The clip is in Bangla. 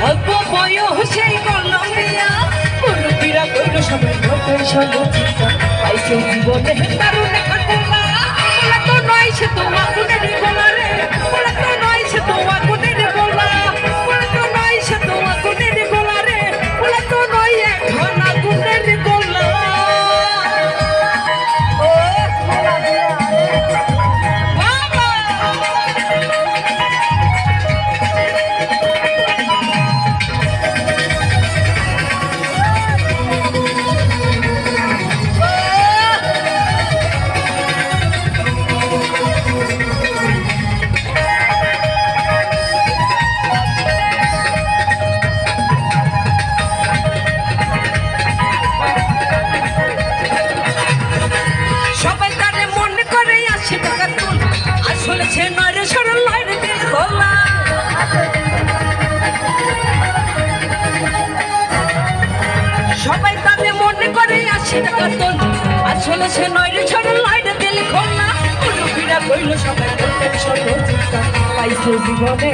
অল্প বয়সেই করলাম বিয়া মুরব্বীরা কইল সবাই নতুন সঙ্গীতা পাইছে জীবনে দারুণ একটা গোলা বলা তো নয় সে তোমার গুণের গোলা রে বলা তো নয় সে তোমার গুণের গোলা বলা তো নয় সে তোমার গুণের গোলা রে বলা তো নয় এখন গুণের গোলা ও গোলা সবাই তাতে মনে করে আসে টাকা তোল আসলে সে নয় রে ছড়ে লাইনে দিল খোলা মুরব্বীরা কইল সবাই পাইছে জীবনে